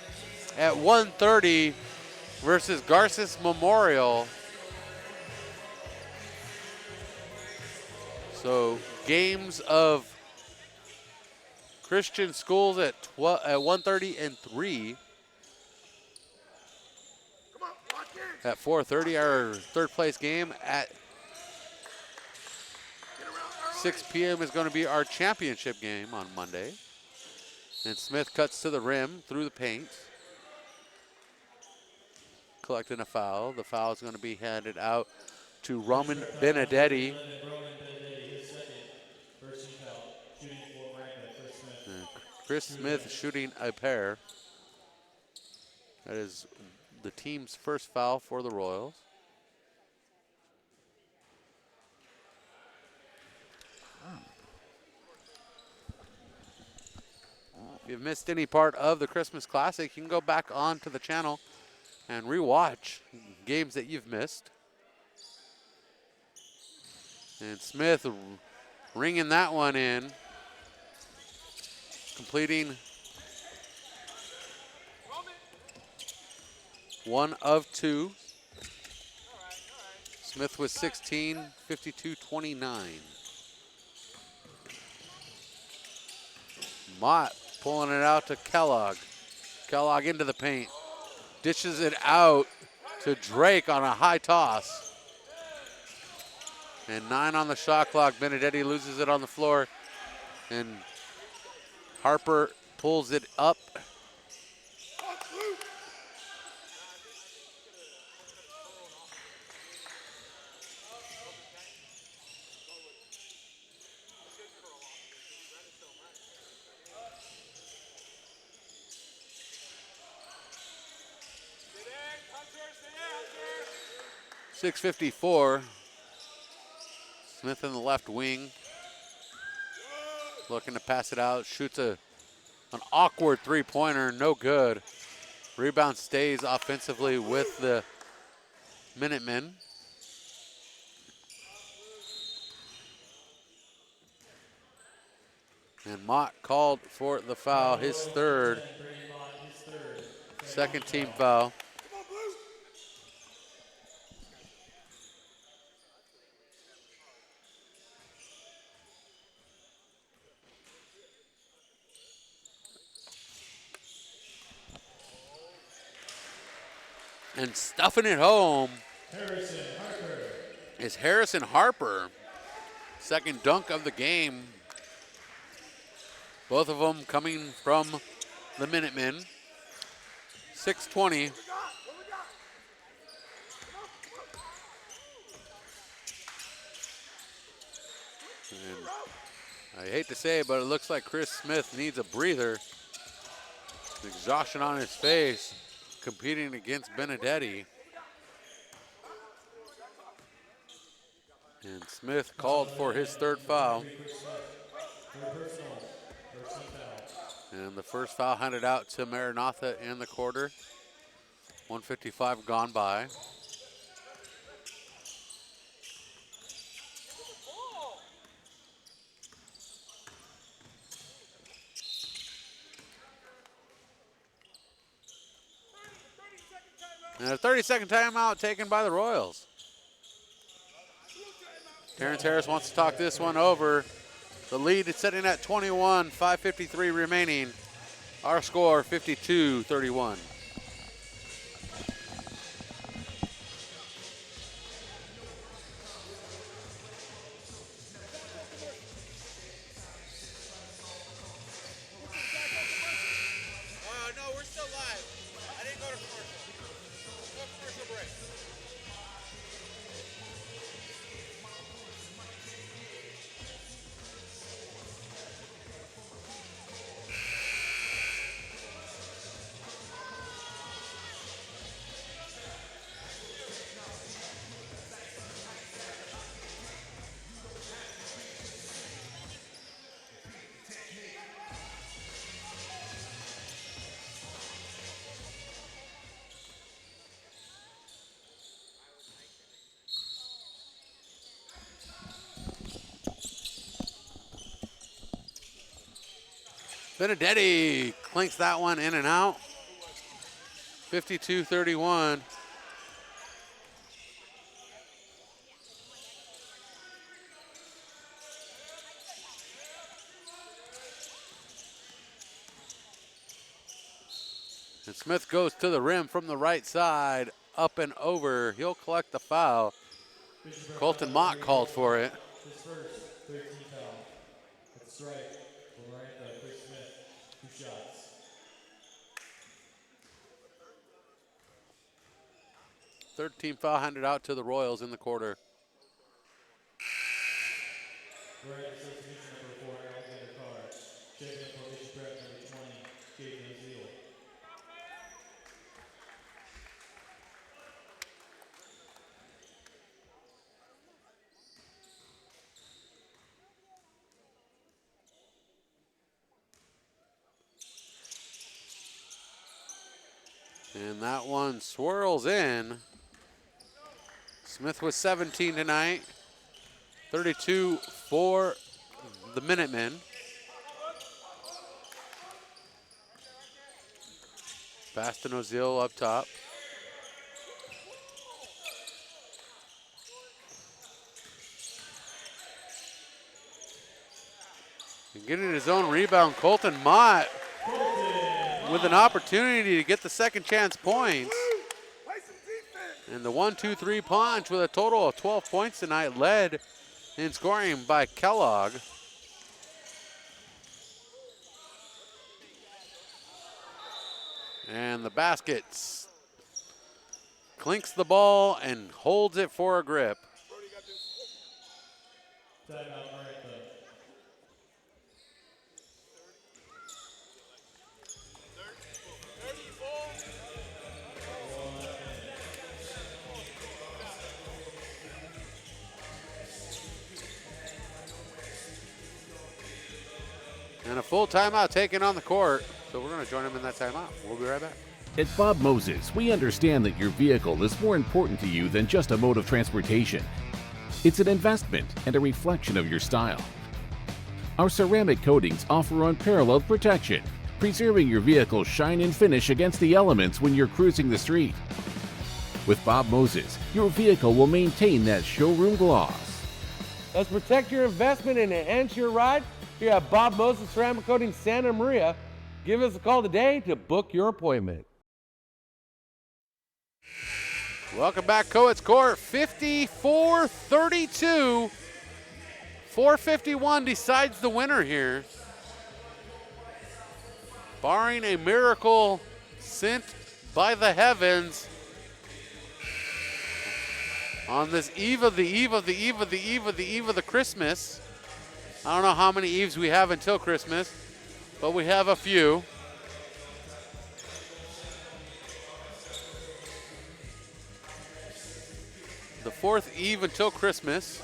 at 1:30 versus Garces Memorial. So games of Christian schools at 1:30 and 3. At 4:30, our third place game. At 6 p.m. is going to be our championship game on Monday. And Smith cuts to the rim through the paint, collecting a foul. The foul is going to be handed out to Roman Benedetti. And Chris Smith shooting a pair. That is the team's first foul for the Royals. If you've missed any part of the Christmas Classic, you can go back onto the channel and rewatch games that you've missed. And Smith ringing that one in, completing 1 of 2. Smith was 16, 52-29. Mott pulling it out to Kellogg. Kellogg into the paint. Dishes it out to Drake on a high toss. And 9 on the shot clock. Benedetti loses it on the floor. And Harper pulls it up. .654. Smith in the left wing. Looking to pass it out. Shoots an awkward three-pointer. No good. Rebound stays offensively with the Minutemen. And Mott called for the foul, his third. Second team foul. And stuffing it home is Harrison Harper. Second dunk of the game. Both of them coming from the Minutemen. 6:20. And I hate to say it, but it looks like Chris Smith needs a breather. Exhaustion on his face, competing against Benedetti. And Smith called for his third foul. And the first foul handed out to Maranatha in the quarter. 1:55 gone by. And a 30-second timeout taken by the Royals. Terrence Harris wants to talk this one over. The lead is sitting at 21, 5:53 remaining. Our score, 52-31. No, we're still live. I didn't go to commercial. No commercial break. Benedetti clinks that one in and out. 52-31. And Smith goes to the rim from the right side, up and over. He'll collect the foul. Colton Mott called for it. His first 13 foul. That's strike for Maranatha, Chris Smith, 2 shots. 13 foul handed out to the Royals in the quarter. Maranatha substitution number 4, Alexander Carr. Checking in for Mission Prep number 20, Jaden O'Zeal. And that one swirls in. Smith with 17 tonight. 32 for the Minutemen. Baston O'Zeal up top. And getting his own rebound, Colton Mott with an opportunity to get the second chance points. And the 1-2-3 punch with a total of 12 points tonight, led in scoring by Kellogg. And the baskets. Clinks the ball and holds it for a grip. Timeout, Maranatha. And a full timeout taken on the court. So we're going to join him in that timeout. We'll be right back. At Bob Moses, we understand that your vehicle is more important to you than just a mode of transportation. It's an investment and a reflection of your style. Our ceramic coatings offer unparalleled protection, preserving your vehicle's shine and finish against the elements when you're cruising the street. With Bob Moses, your vehicle will maintain that showroom gloss. Let's protect your investment and enhance your ride here at Bob Moses Ceramic Coating Santa Maria. Give us a call today to book your appointment. Welcome back, Coates Court. 54-32. 4:51 decides the winner here. Barring a miracle sent by the heavens on this eve of the Christmas. I don't know how many eves we have until Christmas, but we have a few. The 4th eve until Christmas.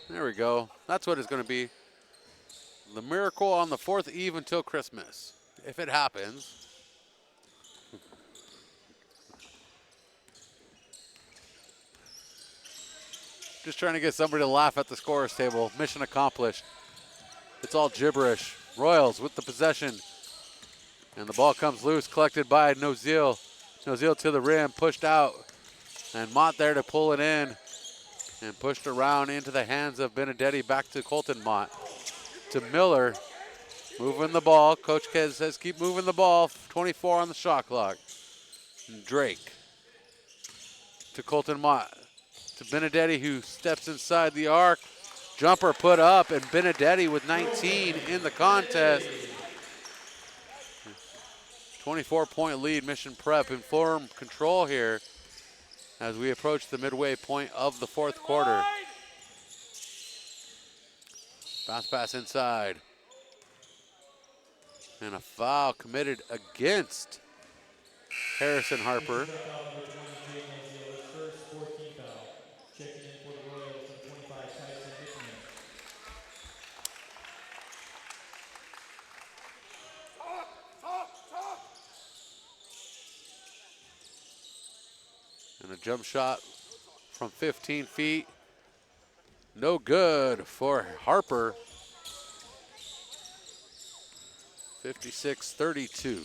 There we go. That's what it's going to be. The miracle on the 4th eve until Christmas, if it happens. Just trying to get somebody to laugh at the scorer's table. Mission accomplished. It's all gibberish. Royals with the possession. And the ball comes loose, collected by Noziel. Noziel to the rim, pushed out. And Mott there to pull it in. And pushed around into the hands of Benedetti. Back to Colton Mott. To Miller. Moving the ball. Coach Kez says keep moving the ball. 24 on the shot clock. And Drake. To Colton Mott. To Benedetti, who steps inside the arc. Jumper put up, and Benedetti with 19 in the contest. 24-point lead, Mission Prep in firm control here as we approach the midway point of the 4th quarter. Bounce pass inside. And a foul committed against Harrison Harper. And a jump shot from 15 feet. No good for Harper. 56-32.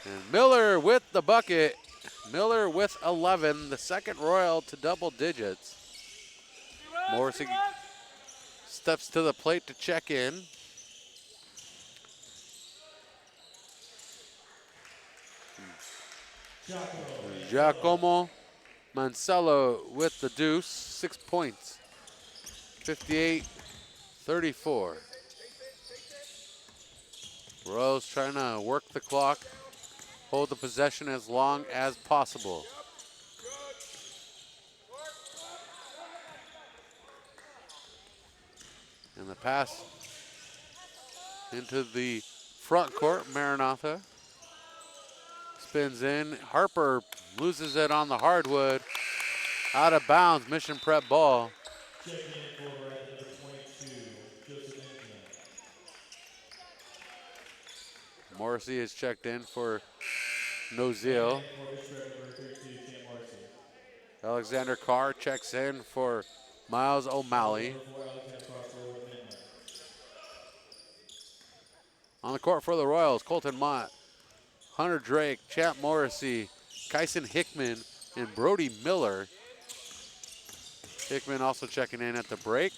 And Miller with the bucket. Miller with 11, the second Royal to double digits. Morrissey steps to the plate to check in. Giacomo Mancello with the deuce, 6 points, 58-34. Royals trying to work the clock, hold the possession as long as possible. And the pass into the front court, Maranatha. Spins in, Harper loses it on the hardwood. Out of bounds, Mission Prep ball. Morrissey is checked in for Noziel. Alexander Carr checks in for Miles O'Malley. On the court for the Royals, Colton Mott, Hunter Drake, Champ Morrissey, Kyson Hickman, and Brody Miller. Hickman also checking in at the break.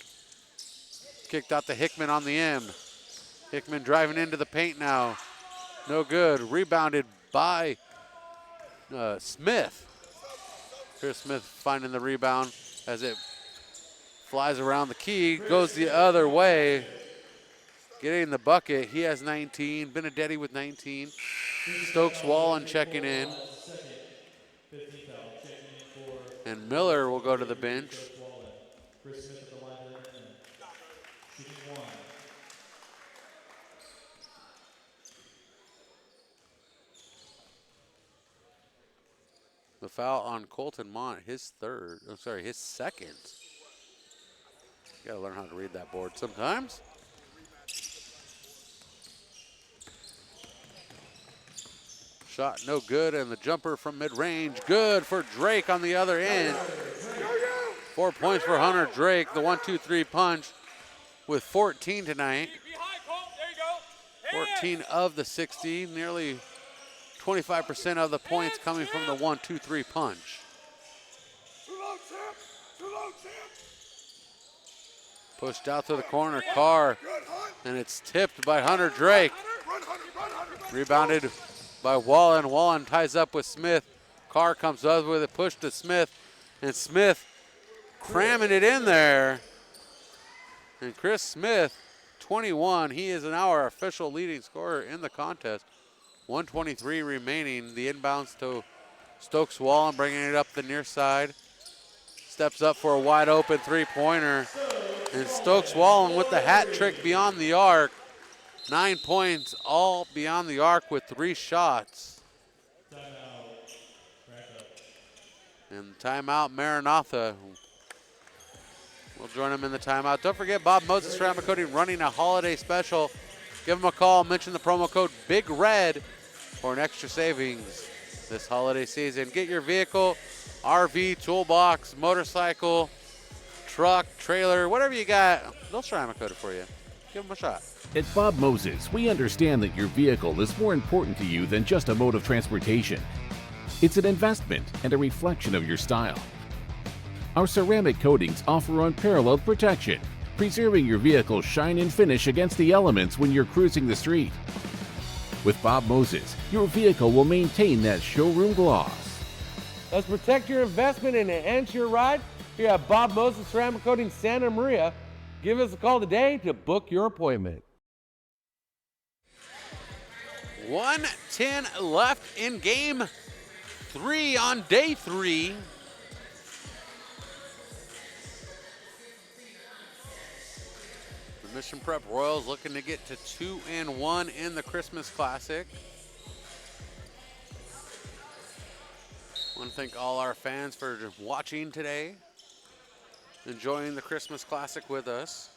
Kicked out to Hickman on the end. Hickman driving into the paint now. No good. Rebounded by Smith. Here's Smith finding the rebound as it flies around the key, goes the other way. Getting the bucket, he has 19. Benedetti with 19. Stokes Wallen checking in. And Miller will go to the bench. The foul on Colton Mont, his second. You gotta learn how to read that board sometimes. Shot no good, and the jumper from mid-range, good for Drake on the other end. 4 points for Hunter Drake, the 1-2-3 punch with 14 tonight. 14 of the 60, nearly 25% of the points coming from the 1-2-3 punch. Pushed out to the corner, Carr, and it's tipped by Hunter Drake. Rebounded by Wallen. Wallen ties up with Smith. Carr comes up with it, push to Smith, and Smith cramming it in there. And Chris Smith, 21, he is now our official leading scorer in the contest. 1:23 remaining. The inbounds to Stokes Wallen, bringing it up the near side. Steps up for a wide open three-pointer. And Stokes Wallen with the hat trick beyond the arc. 9 points, all beyond the arc with 3 shots. And timeout, Maranatha. We'll join him in the timeout. Don't forget, Bob Moses Ceramic Coating running a holiday special. Give them a call, mention the promo code Big Red for an extra savings this holiday season. Get your vehicle, RV, toolbox, motorcycle, truck, trailer, whatever you got, they'll ceramic coat it for you. Give them a shot. At Bob Moses, we understand that your vehicle is more important to you than just a mode of transportation. It's an investment and a reflection of your style. Our ceramic coatings offer unparalleled protection, preserving your vehicle's shine and finish against the elements when you're cruising the street. With Bob Moses, your vehicle will maintain that showroom gloss. Let's protect your investment and enhance your ride here at Bob Moses Ceramic Coating Santa Maria. Give us a call today to book your appointment. 1:10 left in game 3 on day 3. The Mission Prep Royals looking to get to 2-1 in the Christmas Classic. I want to thank all our fans for watching today, enjoying the Christmas Classic with us.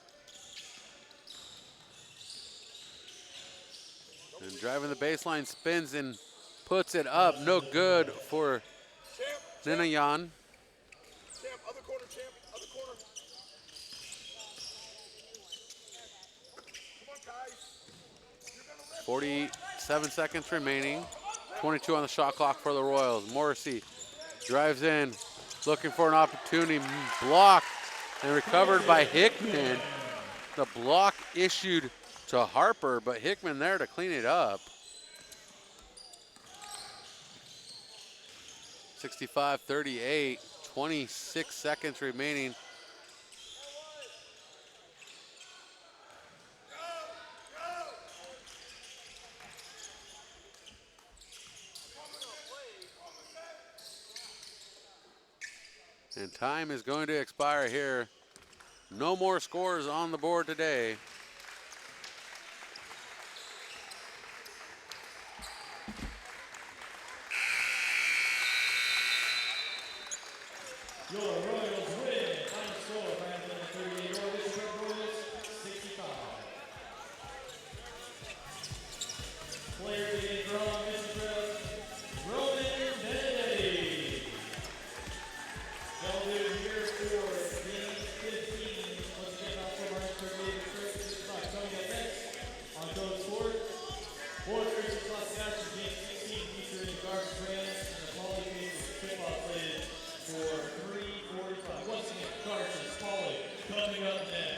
And driving the baseline, spins and puts it up. No good for Ninayan. 47 seconds remaining. 22 on the shot clock for the Royals. Morrissey drives in, looking for an opportunity. Blocked and recovered by Hickman. The block issued to Harper, but Hickman there to clean it up. 65-38, 26 seconds remaining. And time is going to expire here. No more scores on the board today. Your Royals win. Final score, Brandon, 38 Royals, 65. Players again from Mission Prep, Roman Benedetti. They'll do here for game 15. Once again, also Marines per game, coming up next on Code Sport. Boys versus Las Vegas, game 16, featuring Garces and the Poly Case football slated for 3:45. Once again, Garces, Poly, coming up next.